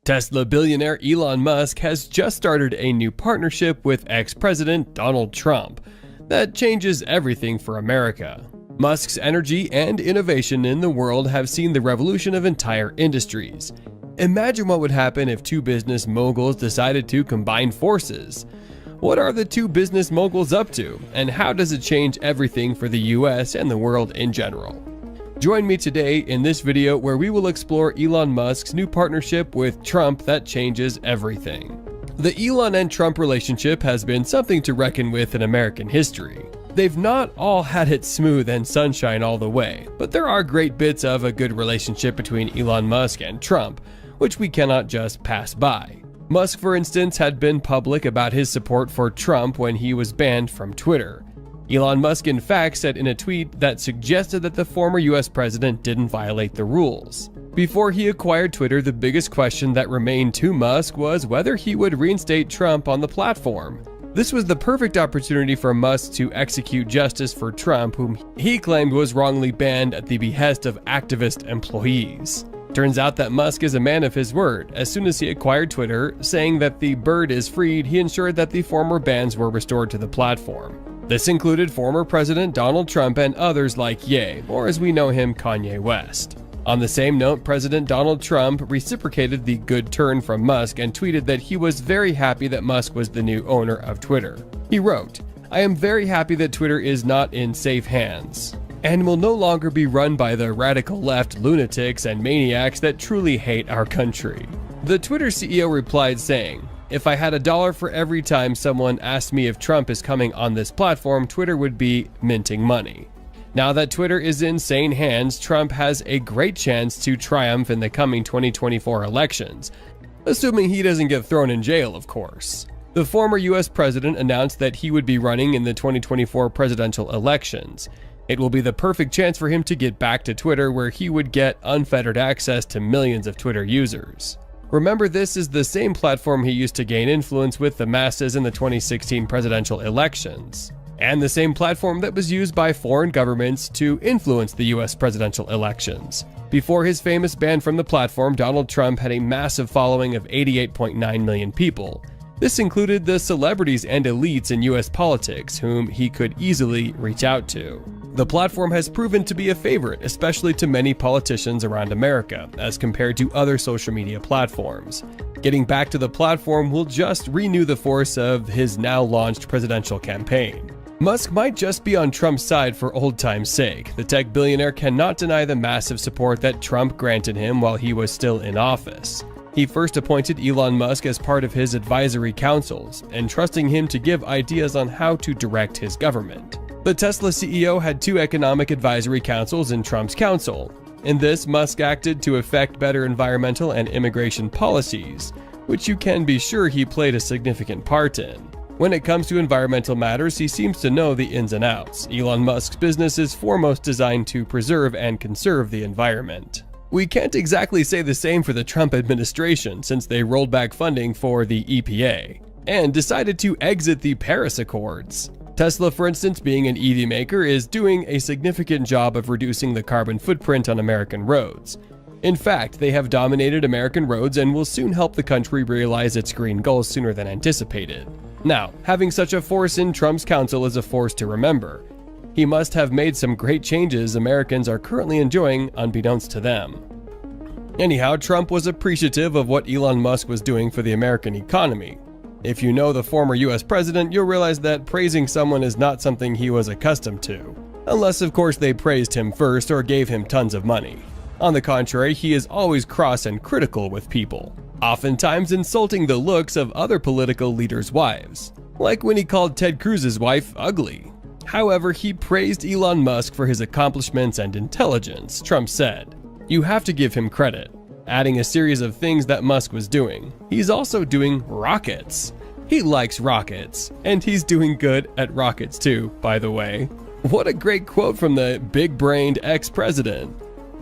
Tesla billionaire Elon Musk has just started a new partnership with ex-president Donald Trump that changes everything for America. Musk's energy and innovation in the world have seen the revolution of entire industries. Imagine what would happen if two business moguls decided to combine forces. What are the two business moguls up to, and how does it change everything for the US and the world in general? Join me today in this video where we will explore Elon Musk's new partnership with Trump that changes everything. The Elon and Trump relationship has been something to reckon with in American history. They've not all had it smooth and sunshine all the way, but there are great bits of a good relationship between Elon Musk and Trump, which we cannot just pass by. Musk, for instance, had been public about his support for Trump when he was banned from Twitter. Elon Musk, in fact, said in a tweet that suggested that the former US president didn't violate the rules. Before he acquired Twitter, the biggest question that remained to Musk was whether he would reinstate Trump on the platform. This was the perfect opportunity for Musk to execute justice for Trump, whom he claimed was wrongly banned at the behest of activist employees. Turns out that Musk is a man of his word. As soon as he acquired Twitter, saying that the bird is freed, he ensured that the former bans were restored to the platform. This included former President Donald Trump and others like Ye, or as we know him, Kanye West. On the same note, President Donald Trump reciprocated the good turn from Musk and tweeted that he was very happy that Musk was the new owner of Twitter. He wrote, "I am very happy that Twitter is not in safe hands and will no longer be run by the radical left lunatics and maniacs that truly hate our country." The Twitter CEO replied saying, "If I had $1 for every time someone asked me if Trump is coming on this platform, Twitter would be minting money." Now that Twitter is in sane hands, Trump has a great chance to triumph in the coming 2024 elections, assuming he doesn't get thrown in jail, of course. The former US president announced that he would be running in the 2024 presidential elections. It will be the perfect chance for him to get back to Twitter, where he would get unfettered access to millions of Twitter users. Remember, this is the same platform he used to gain influence with the masses in the 2016 presidential elections, and the same platform that was used by foreign governments to influence the US presidential elections. Before his famous ban from the platform, Donald Trump had a massive following of 88.9 million people. This included the celebrities and elites in US politics, whom he could easily reach out to. The platform has proven to be a favorite, especially to many politicians around America, as compared to other social media platforms. Getting back to the platform will just renew the force of his now launched presidential campaign. Musk might just be on Trump's side for old time's sake. The tech billionaire cannot deny the massive support that Trump granted him while he was still in office. He first appointed Elon Musk as part of his advisory councils, entrusting him to give ideas on how to direct his government. The Tesla CEO had 2 economic advisory councils in Trump's council. In this, Musk acted to effect better environmental and immigration policies, which you can be sure he played a significant part in. When it comes to environmental matters, he seems to know the ins and outs. Elon Musk's business is foremost designed to preserve and conserve the environment. We can't exactly say the same for the Trump administration, since they rolled back funding for the EPA and decided to exit the Paris Accords. Tesla, for instance, being an EV maker, is doing a significant job of reducing the carbon footprint on American roads. In fact, they have dominated American roads and will soon help the country realize its green goals sooner than anticipated. Now, having such a force in Trump's council is a force to remember. He must have made some great changes Americans are currently enjoying unbeknownst to them. Anyhow, Trump was appreciative of what Elon Musk was doing for the American economy. If you know the former US president, you'll realize that praising someone is not something he was accustomed to. Unless, of course, they praised him first or gave him tons of money. On the contrary, he is always cross and critical with people, oftentimes insulting the looks of other political leaders' wives, like when he called Ted Cruz's wife ugly. However, he praised Elon Musk for his accomplishments and intelligence. Trump said, "You have to give him credit," adding a series of things that Musk was doing. He's also doing rockets. He likes rockets, and he's doing good at rockets too, by the way. What a great quote from the big-brained ex-president.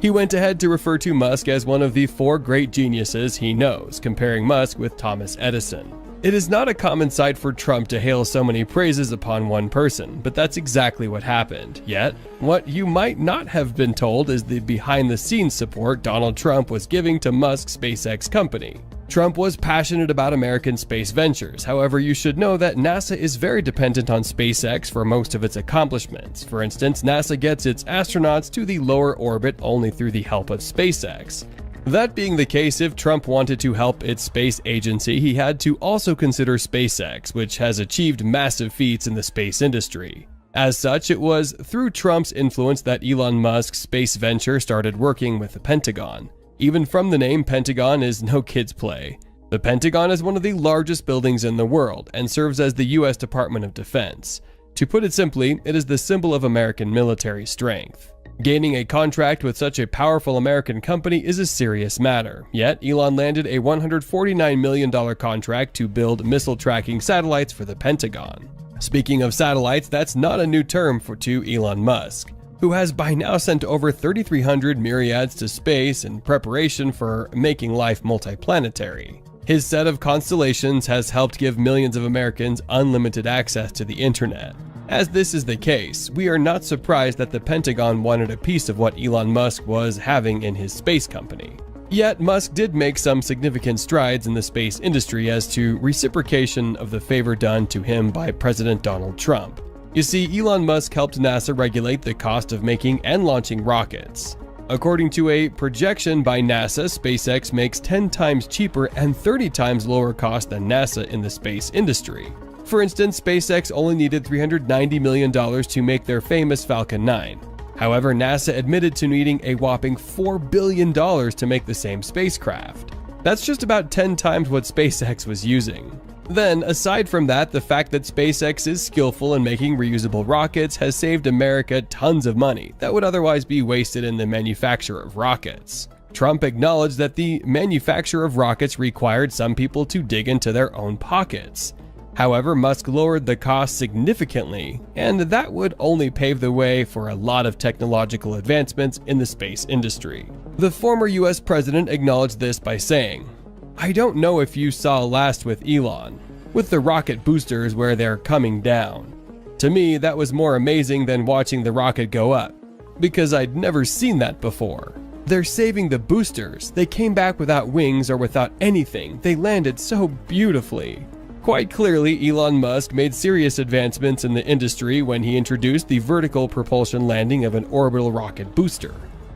He went ahead to refer to Musk as one of the 4 great geniuses he knows, comparing Musk with Thomas Edison. It is not a common sight for Trump to hail so many praises upon one person, but that's exactly what happened. Yet, what you might not have been told is the behind-the-scenes support Donald Trump was giving to Musk's SpaceX company. Trump was passionate about American space ventures. However, you should know that NASA is very dependent on SpaceX for most of its accomplishments. For instance, NASA gets its astronauts to the lower orbit only through the help of SpaceX. That being the case, if Trump wanted to help its space agency, he had to also consider SpaceX, which has achieved massive feats in the space industry. As such, it was through Trump's influence that Elon Musk's space venture started working with the Pentagon. Even from the name, Pentagon is no kid's play. The Pentagon is one of the largest buildings in the world and serves as the US Department of Defense. To put it simply, it is the symbol of American military strength. Gaining a contract with such a powerful American company is a serious matter, yet Elon landed a $149 million contract to build missile tracking satellites for the Pentagon. Speaking of satellites, that's not a new term to Elon Musk, who has by now sent over 3,300 myriads to space in preparation for making life multiplanetary. His set of constellations has helped give millions of Americans unlimited access to the internet. As this is the case, we are not surprised that the Pentagon wanted a piece of what Elon Musk was having in his space company. Yet Musk did make some significant strides in the space industry as to reciprocation of the favor done to him by President Donald Trump. You see, Elon Musk helped NASA regulate the cost of making and launching rockets. According to a projection by NASA, SpaceX makes 10 times cheaper and 30 times lower cost than NASA in the space industry. For instance, SpaceX only needed $390 million to make their famous Falcon 9. However, NASA admitted to needing a whopping $4 billion to make the same spacecraft. That's just about 10 times what SpaceX was using. Then, aside from that, the fact that SpaceX is skillful in making reusable rockets has saved America tons of money that would otherwise be wasted in the manufacture of rockets. Trump acknowledged that the manufacture of rockets required some people to dig into their own pockets. However, Musk lowered the cost significantly, and that would only pave the way for a lot of technological advancements in the space industry. The former US president acknowledged this by saying, "I don't know if you saw last with Elon, with the rocket boosters where they're coming down. To me, that was more amazing than watching the rocket go up, because I'd never seen that before. They're saving the boosters. They came back without wings or without anything. They landed so beautifully." Quite clearly, Elon Musk made serious advancements in the industry when he introduced the vertical propulsion landing of an orbital rocket booster.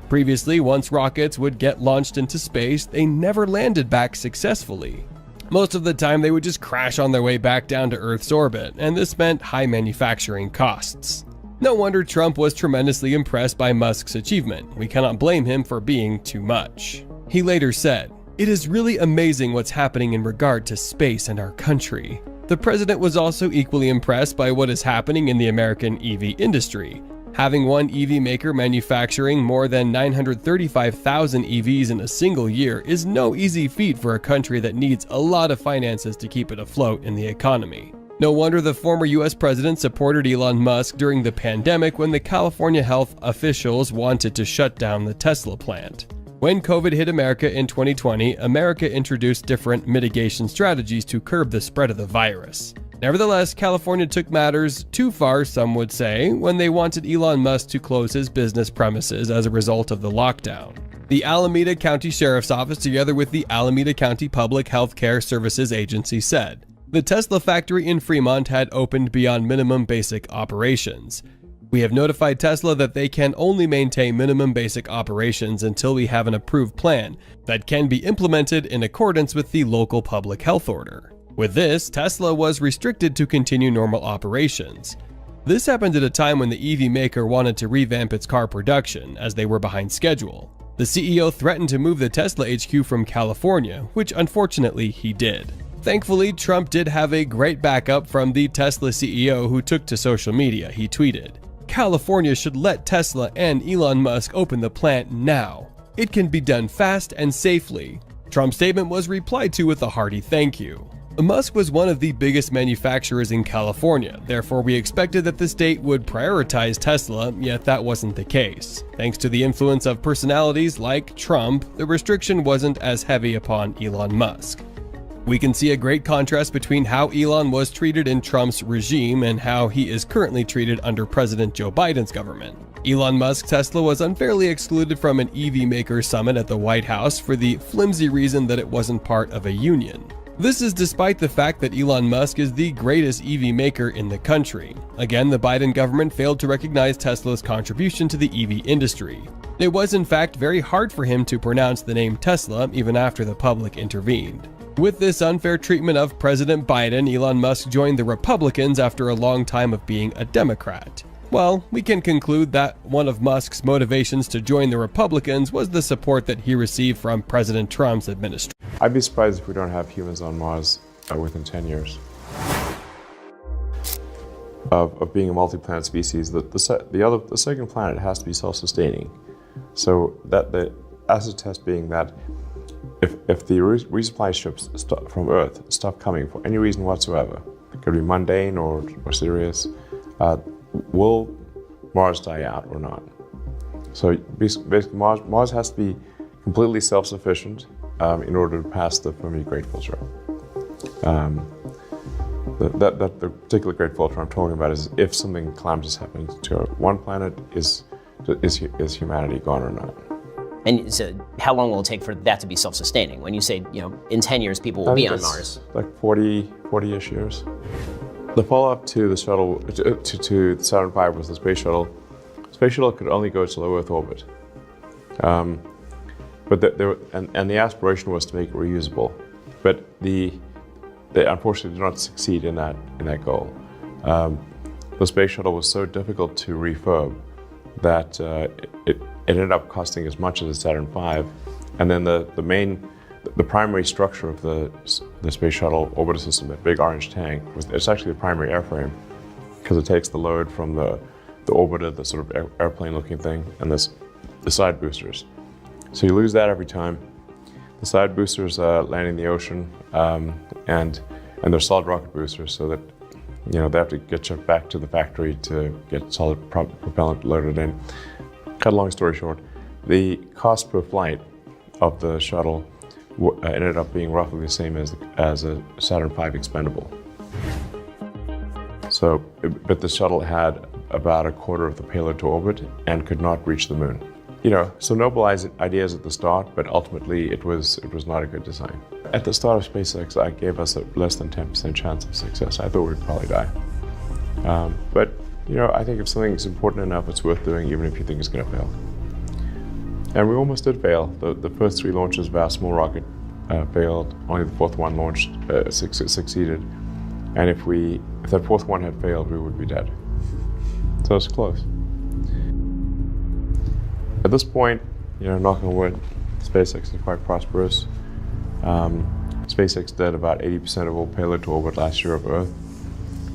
Previously, once rockets would get launched into space, they never landed back successfully. Most of the time, they would just crash on their way back down to Earth's orbit, and this meant high manufacturing costs. No wonder Trump was tremendously impressed by Musk's achievement. We cannot blame him for being too much. He later said, "It is really amazing what's happening in regard to space and our country." The president was also equally impressed by what is happening in the American EV industry. Having one EV maker manufacturing more than 935,000 EVs in a single year is no easy feat for a country that needs a lot of finances to keep it afloat in the economy. No wonder the former US president supported Elon Musk during the pandemic when the California health officials wanted to shut down the Tesla plant. When COVID hit America in 2020, America introduced different mitigation strategies to curb the spread of the virus. Nevertheless, California took matters too far, some would say, when they wanted Elon Musk to close his business premises as a result of the lockdown. The Alameda County Sheriff's Office, together with the Alameda County Public Health Care Services Agency, said the Tesla factory in Fremont had opened beyond minimum basic operations. "We have notified Tesla that they can only maintain minimum basic operations until we have an approved plan that can be implemented in accordance with the local public health order." With this, Tesla was restricted to continue normal operations. This happened at a time when the EV maker wanted to revamp its car production, as they were behind schedule. The CEO threatened to move the Tesla HQ from California, which unfortunately he did. Thankfully, Trump did have a great backup from the Tesla CEO who took to social media. He tweeted, "California should let Tesla and Elon Musk open the plant now. It can be done fast and safely." Trump's statement was replied to with a hearty thank you. Musk was one of the biggest manufacturers in California, therefore we expected that the state would prioritize Tesla, yet that wasn't the case. Thanks to the influence of personalities like Trump, the restriction wasn't as heavy upon Elon Musk. We can see a great contrast between how Elon was treated in Trump's regime and how he is currently treated under President Joe Biden's government. Elon Musk's Tesla was unfairly excluded from an EV maker summit at the White House for the flimsy reason that it wasn't part of a union. This is despite the fact that Elon Musk is the greatest EV maker in the country. Again, the Biden government failed to recognize Tesla's contribution to the EV industry. It was in fact very hard for him to pronounce the name Tesla even after the public intervened. With this unfair treatment of President Biden, Elon Musk joined the Republicans after a long time of being a Democrat. Well, we can conclude that one of Musk's motivations to join the Republicans was the support that he received from President Trump's administration. I'd be surprised if we don't have humans on Mars within 10 years. Of being a multi-planet species, the second planet has to be self-sustaining. So that the acid test being that if the resupply ships from Earth stop coming for any reason whatsoever, it could be mundane or serious, will Mars die out or not? So basically Mars has to be completely self-sufficient in order to pass the Fermi great filter. The particular great filter I'm talking about is if something calamitous happens to one planet, is humanity gone or not? And so how long will it take for that to be self-sustaining? When you say, in 10 years people will be on Mars? Like 40-ish years. The follow-up to the shuttle, to Saturn V was the space shuttle. Space shuttle could only go to low Earth orbit. But the aspiration was to make it reusable. But they unfortunately did not succeed in that goal. The space shuttle was so difficult to refurb that it ended up costing as much as the Saturn V. And then the primary structure of the space shuttle orbiter system, that big orange tank, it's actually the primary airframe because it takes the load from the orbiter, the sort of airplane-looking thing, and the side boosters. So you lose that every time. The side boosters land in the ocean, and they're solid rocket boosters, so that they have to get shipped back to the factory to get solid propellant loaded in. Cut a long story short, the cost per flight of the shuttle ended up being roughly the same as a Saturn V expendable. So, but the shuttle had about a quarter of the payload to orbit and could not reach the moon. So noble ideas at the start, but ultimately it was not a good design. At the start of SpaceX, I gave us a less than 10% chance of success. I thought we'd probably die. But I think if something's important enough, it's worth doing, even if you think it's going to fail. And we almost did fail. The first 3 launches of our small rocket failed. Only the fourth one launched succeeded. And if that fourth one had failed, we would be dead. So it's close. At this point, knock on wood, SpaceX is quite prosperous. SpaceX did about 80% of all payload to orbit last year of Earth.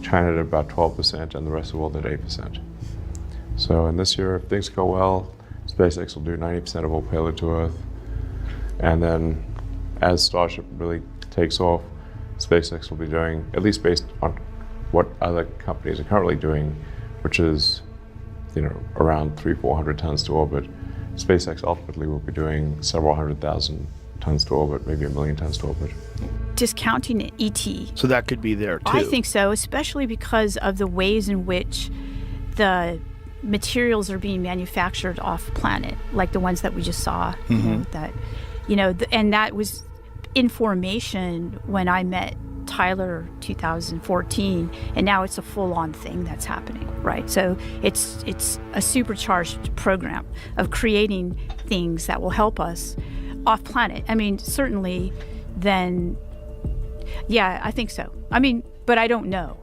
China did about 12%, and the rest of the world did 8%. So in this year, if things go well, SpaceX will do 90% of all payload to Earth. And then as Starship really takes off, SpaceX will be doing, at least based on what other companies are currently doing, which is around 300-400 tons to orbit. SpaceX ultimately will be doing several 100,000 tons to orbit, maybe 1 million tons to orbit. Discounting ET. So that could be there too. I think so, especially because of the ways in which the materials are being manufactured off planet, like the ones that we just saw. And that was in formation when I met Tyler 2014, and now it's a full-on thing that's happening, right? So it's a supercharged program of creating things that will help us off planet. I mean, certainly then, yeah, I think so. I mean, but I don't know.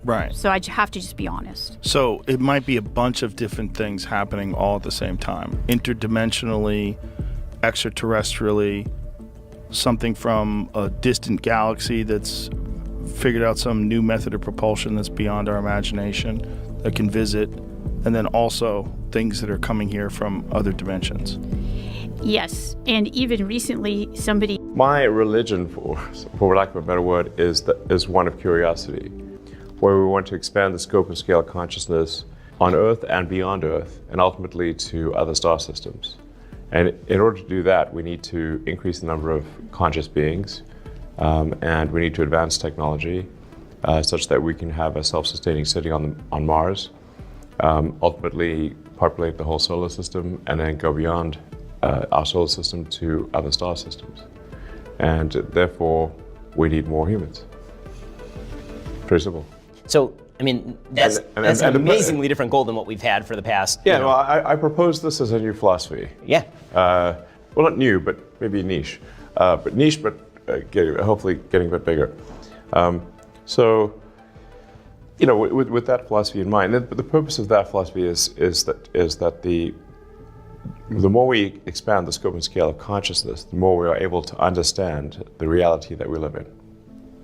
Right. So I have to just be honest. So it might be a bunch of different things happening all at the same time, interdimensionally, extraterrestrially, something from a distant galaxy that's figured out some new method of propulsion that's beyond our imagination that can visit, and then also things that are coming here from other dimensions. Yes, and even recently somebody... My religion, for lack of a better word, is one of curiosity, where we want to expand the scope and scale of consciousness on Earth and beyond Earth, and ultimately to other star systems. And in order to do that, we need to increase the number of conscious beings, and we need to advance technology such that we can have a self-sustaining city on Mars. ultimately populate the whole solar system, and then go beyond our solar system to other star systems. And therefore, we need more humans. Pretty simple. So, I mean, that's an amazingly different goal than what we've had for the past. Yeah, well, I propose this as a new philosophy. Yeah. Well, not new, but maybe niche. But hopefully getting a bit bigger. So, with that philosophy in mind, the purpose of that philosophy is that the more we expand the scope and scale of consciousness, the more we are able to understand the reality that we live in,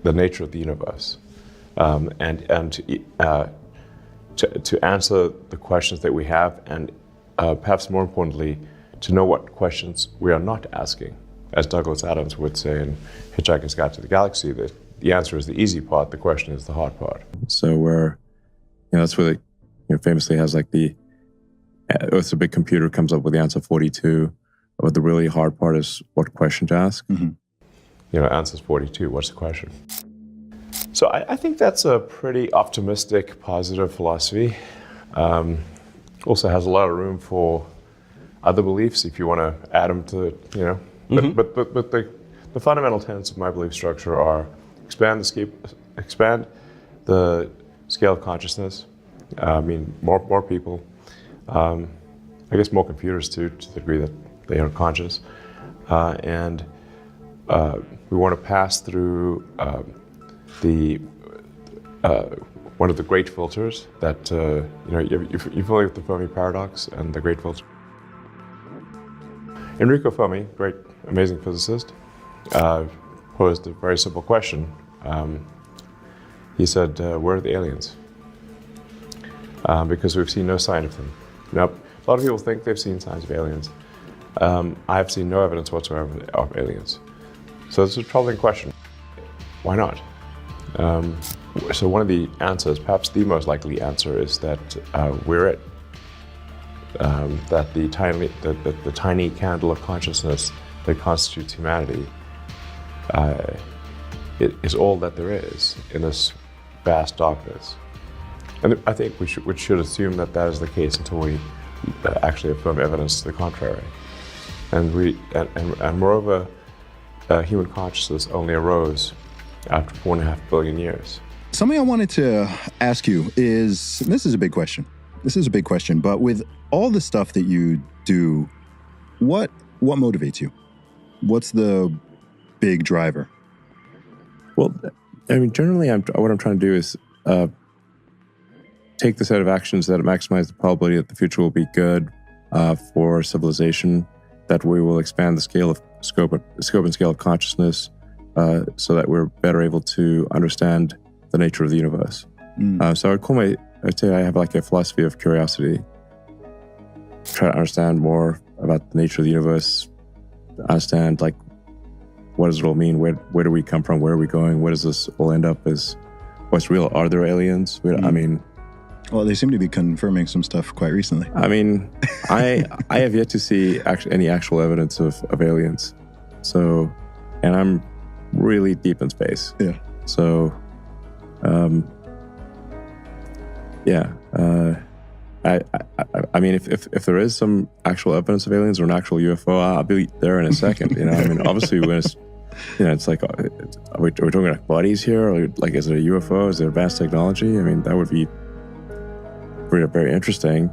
the nature of the universe, and to answer the questions that we have, and perhaps more importantly, to know what questions we are not asking. As Douglas Adams would say in Hitchhiker's Guide to the Galaxy, that the answer is the easy part, the question is the hard part. So that's where famously has like it's a big computer comes up with the answer 42, but the really hard part is what question to ask. Mm-hmm. Answer's 42, what's the question? So I think that's a pretty optimistic, positive philosophy. Also has a lot of room for other beliefs if you want to add them to, Mm-hmm. But the fundamental tenets of my belief structure are expand the scale of consciousness. More people. I guess more computers too, to the degree that they are conscious. And we want to pass through one of the great filters that you're familiar with the Fermi paradox and the great filter. Enrico Fermi, great, amazing physicist, posed a very simple question. He said, "Where are the aliens?" Because we've seen no sign of them. Now, a lot of people think they've seen signs of aliens. I've seen no evidence whatsoever of aliens. So it's a troubling question. Why not? So one of the answers, perhaps the most likely answer, is that we're it. That the tiny candle of consciousness that constitutes humanity is all that there is in this vast darkness. And I think we should assume that is the case until we actually affirm evidence to the contrary. And moreover, human consciousness only arose after 4.5 billion years. Something I wanted to ask you is, this is a big question. But with all the stuff that you do, what motivates you? What's the big driver? Well, generally, what I'm trying to do is take the set of actions that maximize the probability that the future will be good for civilization, that we will expand the scope and scale of consciousness, so that we're better able to understand the nature of the universe. So I'd say I have like a philosophy of curiosity. Try to understand more about the nature of the universe, understand like what does it all mean, where do we come from, where are we going, where does this all end up, what's real, are there aliens? Well, they seem to be confirming some stuff quite recently. I have yet to see any actual evidence of aliens. So, and I'm really deep in space. Yeah. So, if there is some actual evidence of aliens or an actual UFO, I'll be there in a second. Obviously, it's like, are we talking about bodies here? Or like, is it a UFO? Is it advanced technology? That would be very, very interesting.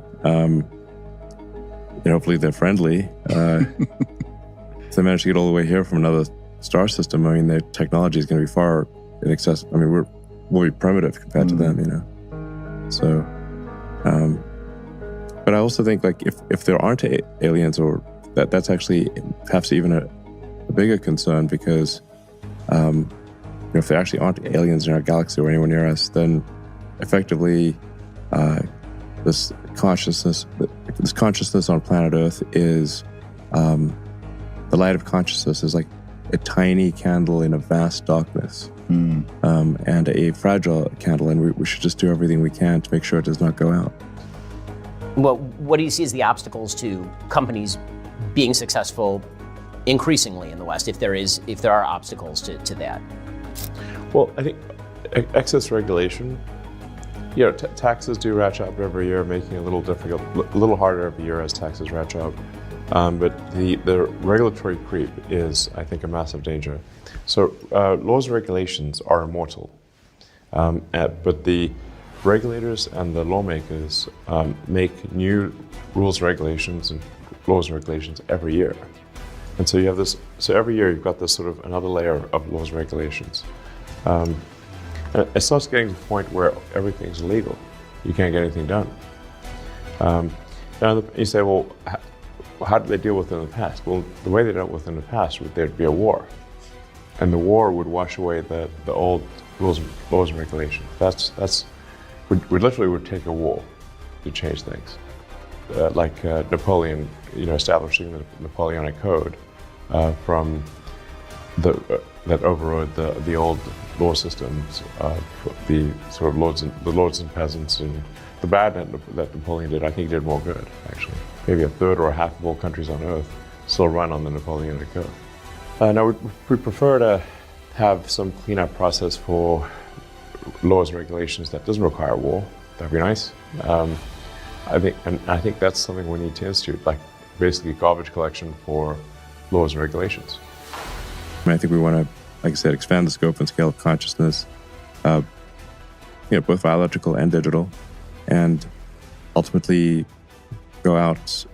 Hopefully they're friendly. If they manage to get all the way here from another star system, their technology is going to be far in excess. We'll be primitive compared to them, So, but I also think like if there aren't aliens, or that's actually perhaps even a bigger concern, because if there actually aren't aliens in our galaxy or anywhere near us, then effectively this consciousness on planet Earth is the light of consciousness is like a tiny candle in a vast darkness, and a fragile candle, and we should just do everything we can to make sure it does not go out. Well, what do you see as the obstacles to companies being successful increasingly in the West, if there are obstacles to that? Well, I think excess regulation Taxes do ratchet up every year, making it a little difficult, a little harder every year as taxes ratchet up. But the regulatory creep is, I think, a massive danger. So laws and regulations are immortal, but the regulators and the lawmakers make new rules and regulations and laws and regulations every year. And so you have this, so every year you've got this sort of another layer of laws and regulations. And it starts getting to the point where everything's illegal. You can't get anything done. Now you say, well, how did they deal with it in the past? Well, the way they dealt with it in the past, there'd be a war. And the war would wash away the old laws and regulations. We literally would take a war to change things. Like Napoleon, establishing the Napoleonic Code from that overrode the old law systems of the sort of lords and peasants, and the bad that Napoleon did. I think he did more good, actually. Maybe a third or a half of all countries on Earth still run on the Napoleonic Code. Now we prefer to have some cleanup process for laws and regulations that doesn't require war. That'd be nice. I think that's something we need to institute, like basically garbage collection for laws and regulations. I think we want to, like I said, expand the scope and scale of consciousness, both biological and digital, and ultimately go out,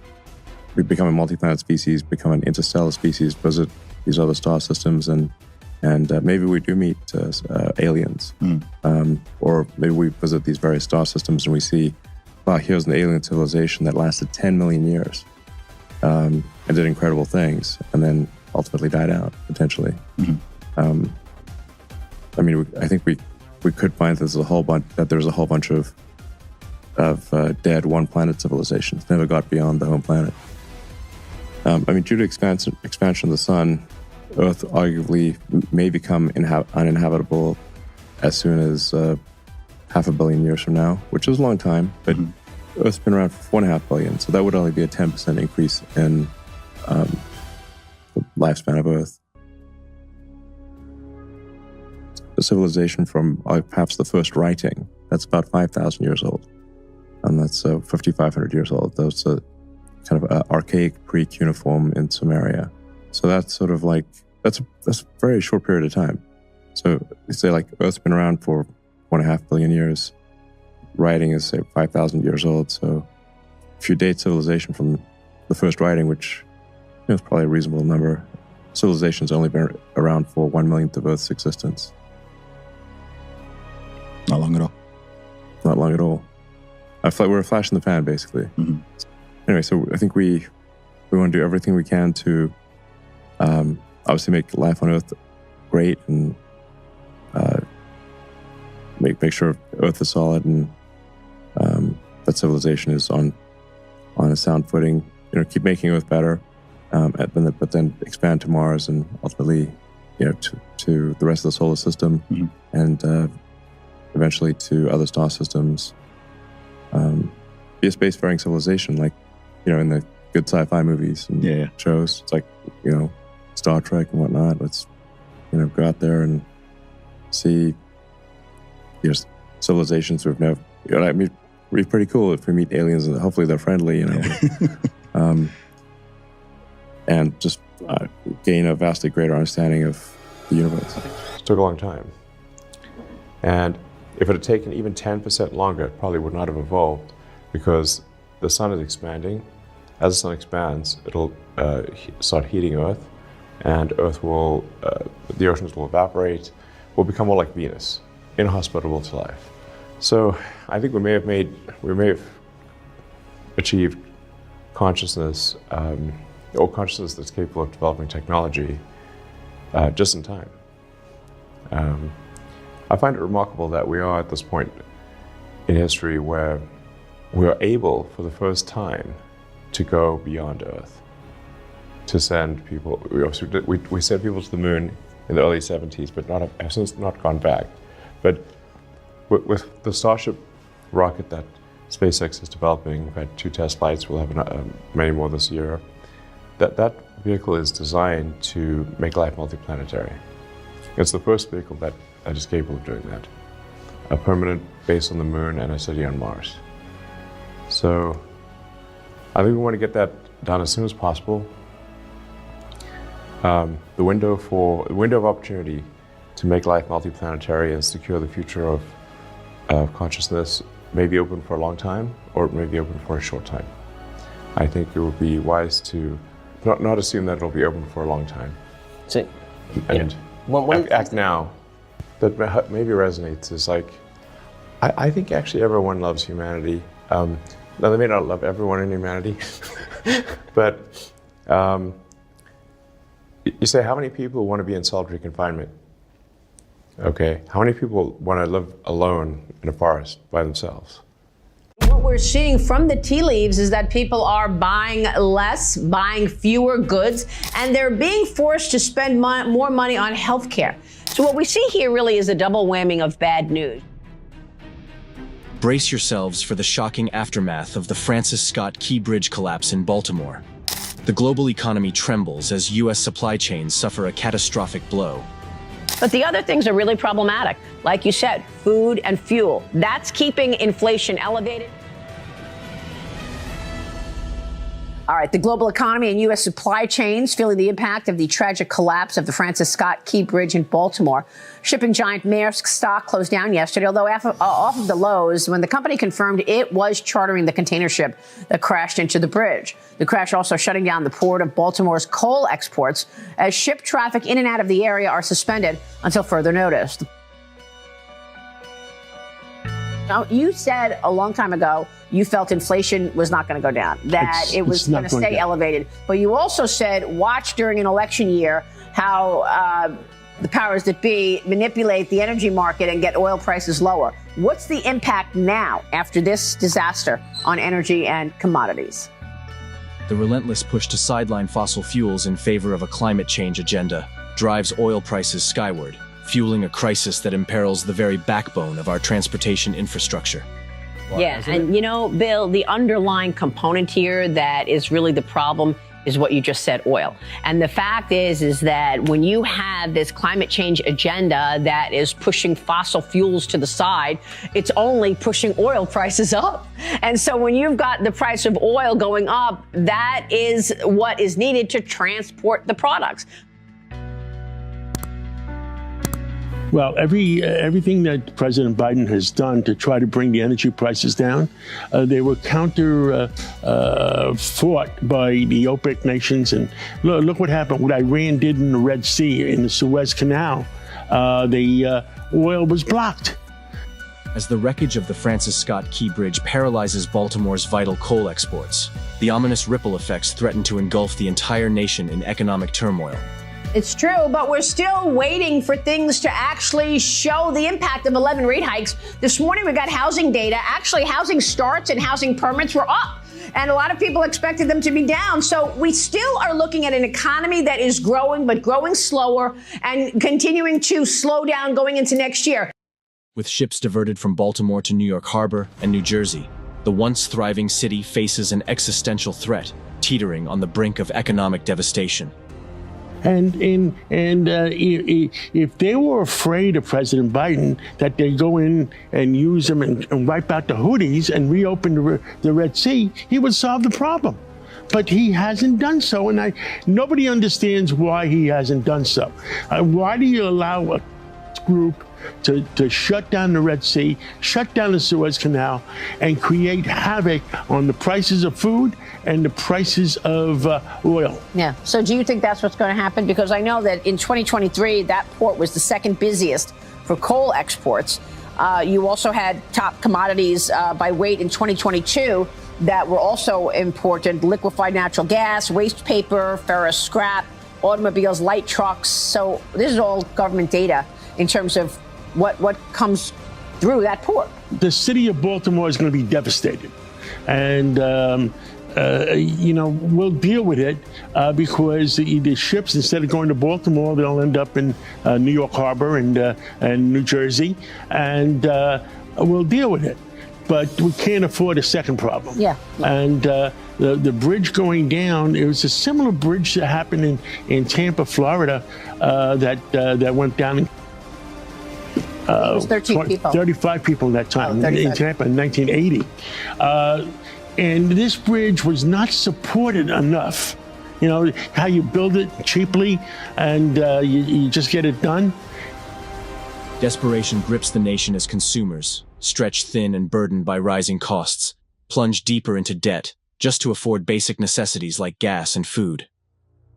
we become a multi-planet species, become an interstellar species, visit these other star systems, and maybe we do meet aliens, or maybe we visit these various star systems and we see, wow, here's an alien civilization that lasted 10 million years and did incredible things, and then ultimately died out, potentially. I think we could find there's a whole bunch of dead one-planet civilizations, never got beyond the home planet. Due to expansion of the sun, Earth arguably may become uninhabitable as soon as 500 million years from now, which is a long time, but Earth's been around for 4.5 billion, so that would only be a 10% increase in the lifespan of Earth. The civilization from perhaps the first writing, that's about 5,000 years old, and that's 5,500 years old. Those are kind of archaic pre-cuneiform in Sumeria. So that's sort of like, that's a very short period of time. So you say like Earth's been around for 1.5 billion years. Writing is, say, 5,000 years old. So if you date civilization from the first writing, which is probably a reasonable number, civilization's only been around for 1/millionth of Earth's existence. Not long at all. Not long at all. We're a flash in the pan, basically. Anyway, so I think we want to do everything we can to obviously make life on Earth great, and make sure Earth is solid, and that civilization is on a sound footing. Keep making Earth better, but then expand to Mars, and ultimately, to the rest of the solar system, and eventually to other star systems. Be a spacefaring civilization, like in the good sci-fi movies and shows. It's like Star Trek and whatnot. Let's go out there and see civilizations we've never. It'd be pretty cool if we meet aliens, and hopefully they're friendly. And just gain a vastly greater understanding of the universe. It took a long time, and if it had taken even 10% longer, it probably would not have evolved, because the sun is expanding. As the sun expands, it'll start heating Earth, and Earth will, the oceans will evaporate, will become more like Venus, inhospitable to life. So I think we may have achieved consciousness, or consciousness that's capable of developing technology just in time. I find it remarkable that we are at this point in history where we are able, for the first time, to go beyond Earth, to send people. We sent people to the moon in the early 70s, but have since not gone back. But with the Starship rocket that SpaceX is developing, we've had 2 test flights. We'll have many more this year. That vehicle is designed to make life multiplanetary. It's the first vehicle that is capable of doing that. a permanent base on the moon, and a city on Mars. So I think we want to get that done as soon as possible. The window of opportunity to make life multiplanetary and secure the future of consciousness may be open for a long time, or it may be open for a short time. I think it would be wise to not assume that it'll be open for a long time. So, And act now. That maybe resonates is like, I think actually everyone loves humanity. Now they may not love everyone in humanity, but you say, how many people want to be in solitary confinement? Okay, how many people want to live alone in a forest by themselves? What we're seeing from the tea leaves is that people are buying less, buying fewer goods, and they're being forced to spend more money on healthcare. So what we see here really is a double whammy of bad news. Brace yourselves for the shocking aftermath of the Francis Scott Key Bridge collapse in Baltimore. The global economy trembles as U.S. supply chains suffer a catastrophic blow. But the other things are really problematic. Like you said, food and fuel. That's keeping inflation elevated. All right, the global economy and U.S. supply chains feeling the impact of the tragic collapse of the Francis Scott Key Bridge in Baltimore. Shipping giant Maersk stock closed down yesterday, although off of the lows when the company confirmed it was chartering the container ship that crashed into the bridge. The crash also shutting down the port of Baltimore's coal exports as ship traffic in and out of the area are suspended until further notice. Now, you said a long time ago you felt inflation was not going to go down, that it was going to stay elevated. But you also said watch during an election year how the powers that be manipulate the energy market and get oil prices lower. What's the impact now after this disaster on energy and commodities? The relentless push to sideline fossil fuels in favor of a climate change agenda drives oil prices skyward, fueling a crisis that imperils the very backbone of our transportation infrastructure. Yeah, and you know, Bill, the underlying component here that is really the problem is what you just said, oil. And the fact is that when you have this climate change agenda that is pushing fossil fuels to the side, it's only pushing oil prices up. And so when you've got the price of oil going up, that is what is needed to transport the products. Well, everything that President Biden has done to try to bring the energy prices down, they were fought by the OPEC nations. And look what happened, what Iran did in the Red Sea, in the Suez Canal. The oil was blocked. As the wreckage of the Francis Scott Key Bridge paralyzes Baltimore's vital coal exports, the ominous ripple effects threaten to engulf the entire nation in economic turmoil. It's true, but we're still waiting for things to actually show the impact of 11 rate hikes. This morning we got housing data. Actually, housing starts and housing permits were up, and a lot of people expected them to be down. So we still are looking at an economy that is growing, but growing slower and continuing to slow down going into next year. With ships diverted from Baltimore to New York Harbor and New Jersey, the once thriving city faces an existential threat, teetering on the brink of economic devastation. And if they were afraid of President Biden, that they go in and use them and wipe out the Houthis and reopen the Red Sea, he would solve the problem. But he hasn't done so, and nobody understands why he hasn't done so. Why do you allow a group to shut down the Red Sea, shut down the Suez Canal, and create havoc on the prices of food and the prices of oil? Yeah. So do you think that's what's going to happen? Because I know that in 2023, that port was the second busiest for coal exports. You also had top commodities by weight in 2022 that were also important: liquefied natural gas, waste paper, ferrous scrap, automobiles, light trucks. So this is all government data in terms of what comes through that port. The city of Baltimore is going to be devastated. And, we'll deal with it because the ships, instead of going to Baltimore, they'll end up in New York Harbor and New Jersey. And we'll deal with it. But we can't afford a second problem. Yeah. And the bridge going down, it was a similar bridge that happened in Tampa, Florida, that went down. was 13 people. 35 people in that time, Oh, in Tampa in 1980. And this bridge was not supported enough. You know, how you build it cheaply and you just get it done. Desperation grips the nation as consumers, stretched thin and burdened by rising costs, plunge deeper into debt just to afford basic necessities like gas and food.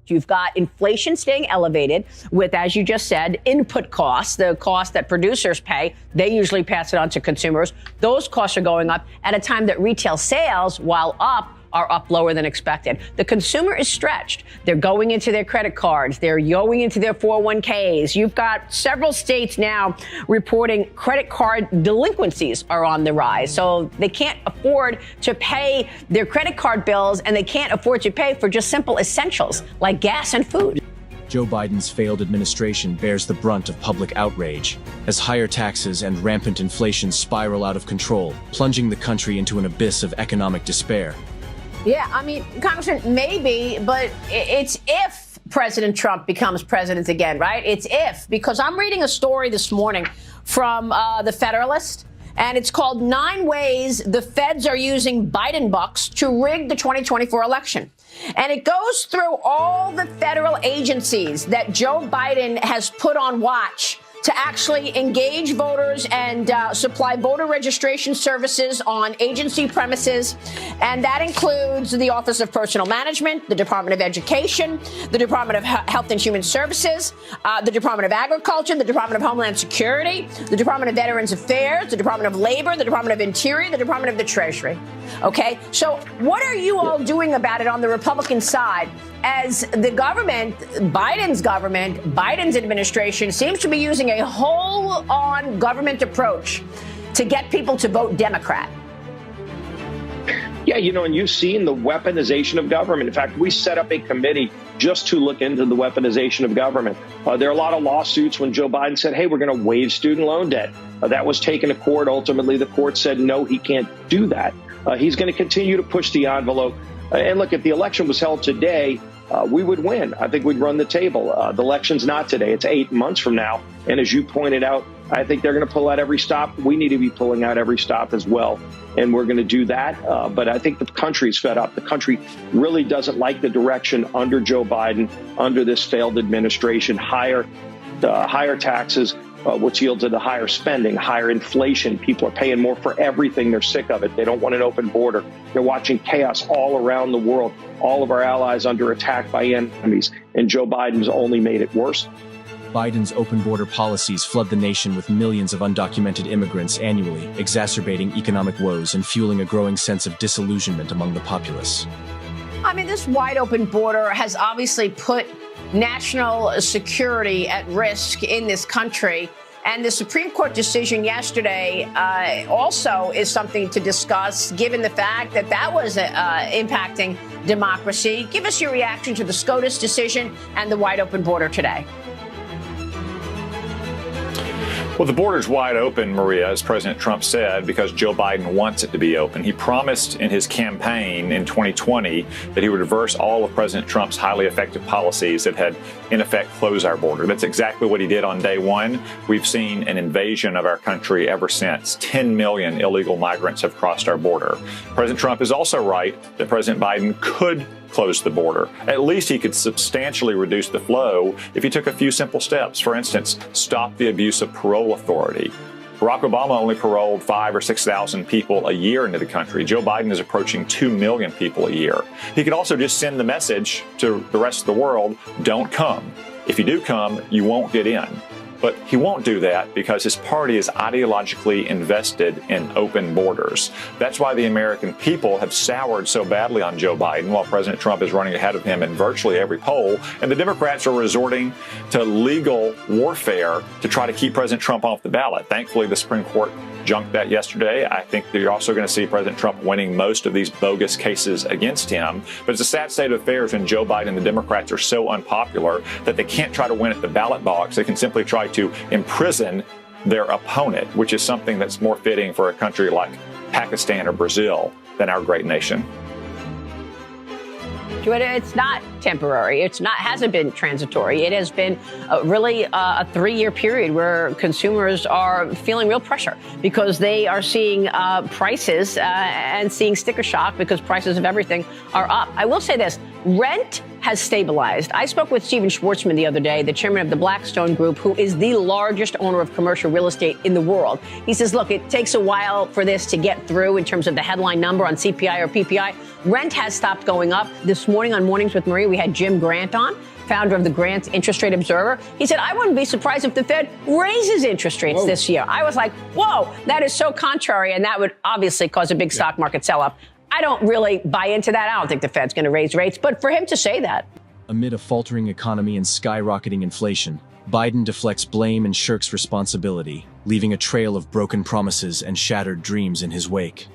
You've got inflation staying elevated with, as you just said, input costs, the cost that producers pay. They usually pass it on to consumers. Those costs are going up at a time that retail sales, while up, are up lower than expected. The consumer is stretched. They're going into their credit cards. They're going into their 401ks. You've got several states now reporting credit card delinquencies are on the rise. So they can't afford to pay their credit card bills, and they can't afford to pay for just simple essentials like gas and food. Joe Biden's failed administration bears the brunt of public outrage as higher taxes and rampant inflation spiral out of control, plunging the country into an abyss of economic despair. Yeah, I mean, Congressman, maybe, but it's if President Trump becomes president again, right? It's if, because I'm reading a story this morning from The Federalist, and it's called 9 Ways the Feds Are Using Biden Bucks to Rig the 2024 Election. And it goes through all the federal agencies that Joe Biden has put on watch to actually engage voters and supply voter registration services on agency premises. And that includes the Office of Personnel Management, the Department of Education, the Department of Health and Human Services, the Department of Agriculture, the Department of Homeland Security, the Department of Veterans Affairs, the Department of Labor, the Department of Interior, the Department of the Treasury. Okay, so what are you all doing about it on the Republican side as the government, Biden's administration seems to be using a whole-on government approach to get people to vote Democrat? Yeah, you know, and you've seen the weaponization of government. In fact, we set up a committee just to look into the weaponization of government. There are a lot of lawsuits when Joe Biden said, hey, we're going to waive student loan debt. That was taken to court. Ultimately, the court said, no, he can't do that. He's going to continue to push the envelope. And look, if the election was held today, we would win. I think we'd run the table. The election's not today. It's 8 months from now. And as you pointed out, I think they're going to pull out every stop. We need to be pulling out every stop as well. And we're going to do that. But I think the country's fed up. The country really doesn't like the direction under Joe Biden, under this failed administration. Higher taxes, which yielded to higher spending, higher inflation. People are paying more for everything. They're sick of it. They don't want an open border. They're watching chaos all around the world. All of our allies under attack by enemies. And Joe Biden's only made it worse. Biden's open border policies flood the nation with millions of undocumented immigrants annually, exacerbating economic woes and fueling a growing sense of disillusionment among the populace. I mean, this wide open border has obviously put national security at risk in this country. And the Supreme Court decision yesterday also is something to discuss, given the fact that that was impacting democracy. Give us your reaction to the SCOTUS decision and the wide open border today. Well, the border's wide open, Maria, as President Trump said, because Joe Biden wants it to be open. He promised in his campaign in 2020 that he would reverse all of President Trump's highly effective policies that had, in effect, closed our border. That's exactly what he did on day one. We've seen an invasion of our country ever since. 10 million illegal migrants have crossed our border. President Trump is also right that President Biden could close the border. At least he could substantially reduce the flow if he took a few simple steps. For instance, stop the abuse of parole authority. Barack Obama only paroled 5,000 or 6,000 people a year into the country. Joe Biden is approaching 2 million people a year. He could also just send the message to the rest of the world, don't come. If you do come, you won't get in. But he won't do that because his party is ideologically invested in open borders. That's why the American people have soured so badly on Joe Biden while President Trump is running ahead of him in virtually every poll. And the Democrats are resorting to legal warfare to try to keep President Trump off the ballot. Thankfully, the Supreme Court junked that yesterday. I think that you're also going to see President Trump winning most of these bogus cases against him. But it's a sad state of affairs when Joe Biden and the Democrats are so unpopular that they can't try to win at the ballot box. They can simply try to imprison their opponent, which is something that's more fitting for a country like Pakistan or Brazil than our great nation. to it, it's not temporary. Hasn't been transitory. It has been really a 3-year period where consumers are feeling real pressure because they are seeing prices and seeing sticker shock because prices of everything are up. I will say this, rent has stabilized. I spoke with Steven Schwartzman the other day, the chairman of the Blackstone Group, who is the largest owner of commercial real estate in the world. He says, look, it takes a while for this to get through in terms of the headline number on CPI or PPI. Rent has stopped going up. This morning on Mornings with Maria, we had Jim Grant on, founder of the Grant Interest Rate Observer. He said, I wouldn't be surprised if the Fed raises interest rates this year. I was like, whoa, that is so contrary. And that would obviously cause a big stock market sell-off. I don't really buy into that. I don't think the Fed's going to raise rates. But for him to say that. Amid a faltering economy and skyrocketing inflation, Biden deflects blame and shirks responsibility, leaving a trail of broken promises and shattered dreams in his wake.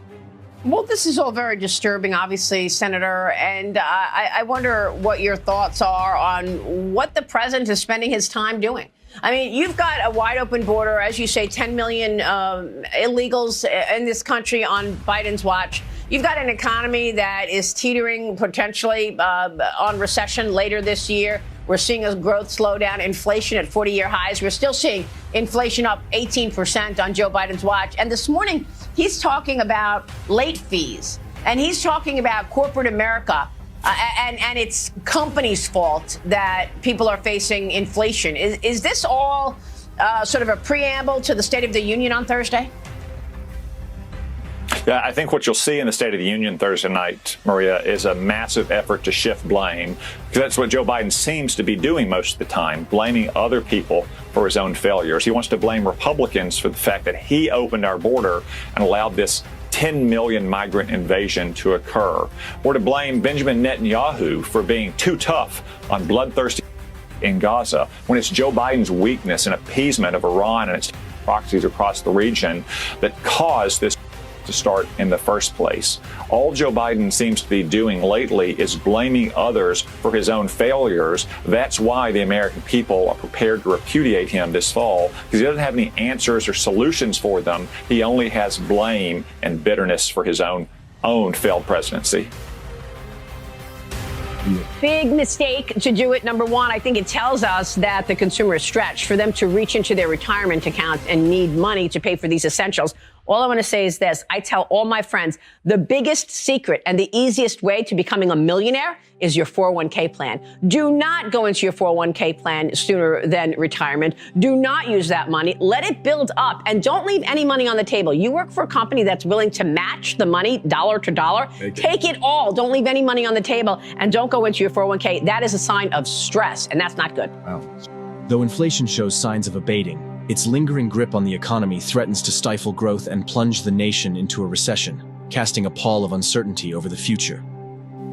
Well, this is all very disturbing, obviously, Senator. And I wonder what your thoughts are on what the president is spending his time doing. I mean, you've got a wide open border, as you say, 10 million illegals in this country on Biden's watch. You've got an economy that is teetering potentially on recession later this year. We're seeing a growth slowdown, inflation at 40-year highs. We're still seeing inflation up 18% on Joe Biden's watch. And this morning, he's talking about late fees, and he's talking about corporate America. And it's companies' fault that people are facing inflation. Is this all sort of a preamble to the State of the Union on Thursday? Yeah, I think what you'll see in the State of the Union Thursday night, Maria, is a massive effort to shift blame, because that's what Joe Biden seems to be doing most of the time, blaming other people for his own failures. He wants to blame Republicans for the fact that he opened our border and allowed this 10 million migrant invasion to occur, or to blame Benjamin Netanyahu for being too tough on bloodthirsty in Gaza, when it's Joe Biden's weakness and appeasement of Iran and its proxies across the region that caused this to start in the first place. All Joe Biden seems to be doing lately is blaming others for his own failures. That's why the American people are prepared to repudiate him this fall, because he doesn't have any answers or solutions for them. He only has blame and bitterness for his own failed presidency. Big mistake to do it. Number one, I think it tells us that the consumer is stretched for them to reach into their retirement accounts and need money to pay for these essentials. All I want to say is this. I tell all my friends, the biggest secret and the easiest way to becoming a millionaire is your 401k plan. Do not go into your 401k plan sooner than retirement. Do not use that money. Let it build up and don't leave any money on the table. You work for a company that's willing to match the money dollar to dollar. Take it all. Don't leave any money on the table and don't go into your 401k. That is a sign of stress, and that's not good. Wow. Though inflation shows signs of abating, its lingering grip on the economy threatens to stifle growth and plunge the nation into a recession, casting a pall of uncertainty over the future.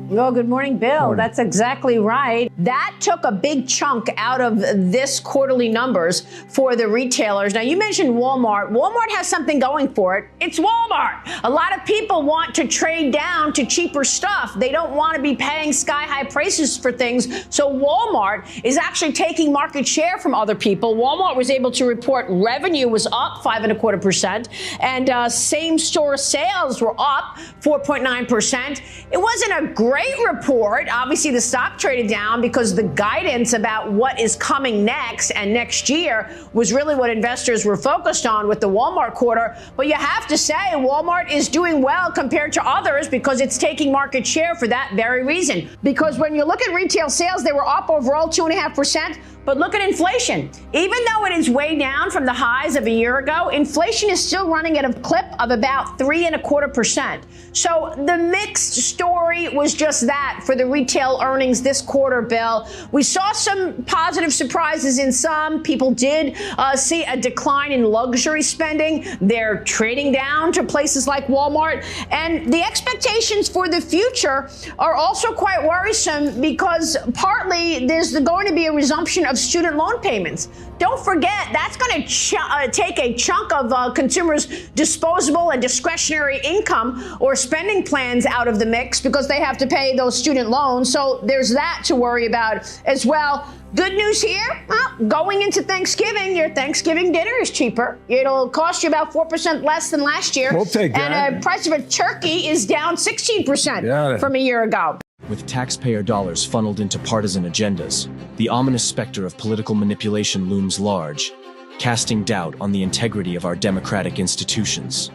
Well, good morning, Bill. That's exactly right. That took a big chunk out of this quarterly numbers for the retailers. Now, you mentioned Walmart. Walmart has something going for it. It's Walmart. A lot of people want to trade down to cheaper stuff. They don't want to be paying sky-high prices for things. So Walmart is actually taking market share from other people. Walmart was able to report revenue was up 5.25%, and same-store sales were up 4.9%. It wasn't a great report. Obviously, the stock traded down because the guidance about what is coming next and next year was really what investors were focused on with the Walmart quarter. But you have to say Walmart is doing well compared to others because it's taking market share for that very reason. Because when you look at retail sales, they were up overall 2.5%. But look at inflation. Even though it is way down from the highs of a year ago, inflation is still running at a clip of about 3.25%. So the mixed story was just that for the retail earnings this quarter, Bill. We saw some positive surprises in some. People did see a decline in luxury spending. They're trading down to places like Walmart. And the expectations for the future are also quite worrisome because partly there's going to be a resumption of student loan payments. Don't forget, that's going to take a chunk of consumers' disposable and discretionary income or spending plans out of the mix because they have to pay those student loans. So there's that to worry about as well. Good news here, well, going into Thanksgiving, your Thanksgiving dinner is cheaper. It'll cost you about 4% less than last year. We'll take that. And the price of a turkey is down 16% from a year ago. with taxpayer dollars funneled into partisan agendas, the ominous specter of political manipulation looms large, casting doubt on the integrity of our democratic institutions.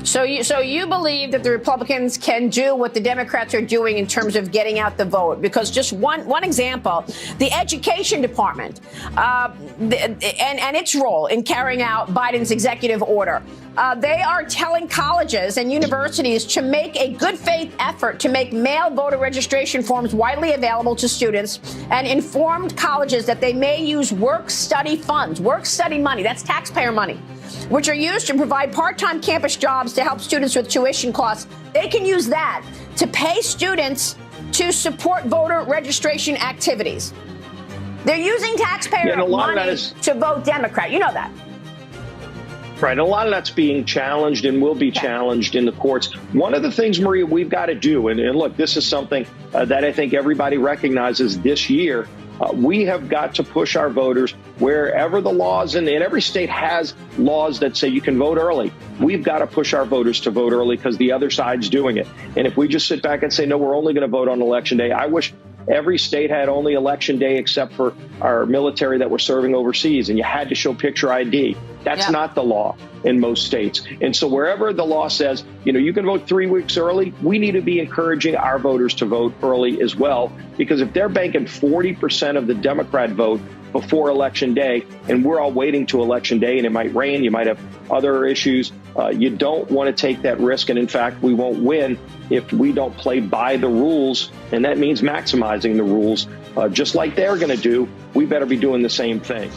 So you believe that the Republicans can do what the Democrats are doing in terms of getting out the vote? Because just one example, the Education Department and its role in carrying out Biden's executive order. They are telling colleges and universities to make a good faith effort to make mail voter registration forms widely available to students, and informed colleges that they may use work-study funds, work-study money, that's taxpayer money, which are used to provide part-time campus jobs to help students with tuition costs. They can use that to pay students to support voter registration activities. They're using taxpayer money to vote Democrat. You know that. Right. And a lot of that's being challenged and will be challenged in the courts. One of the things, Maria, we've got to do, and look, this is something that I think everybody recognizes this year. We have got to push our voters wherever the laws, and every state has laws that say you can vote early. We've got to push our voters to vote early because the other side's doing it. And if we just sit back and say, no, we're only going to vote on Election Day, I wish every state had only Election Day except for our military that were serving overseas, and you had to show picture ID. That's not the law in most states. And so wherever the law says, you can vote 3 weeks early, we need to be encouraging our voters to vote early as well, because if they're banking 40% of the Democrat vote before Election Day, and we're all waiting to Election Day, and it might rain, you might have other issues, you don't want to take that risk. And in fact, we won't win if we don't play by the rules, and that means maximizing the rules, just like they're going to do. We better be doing the same thing.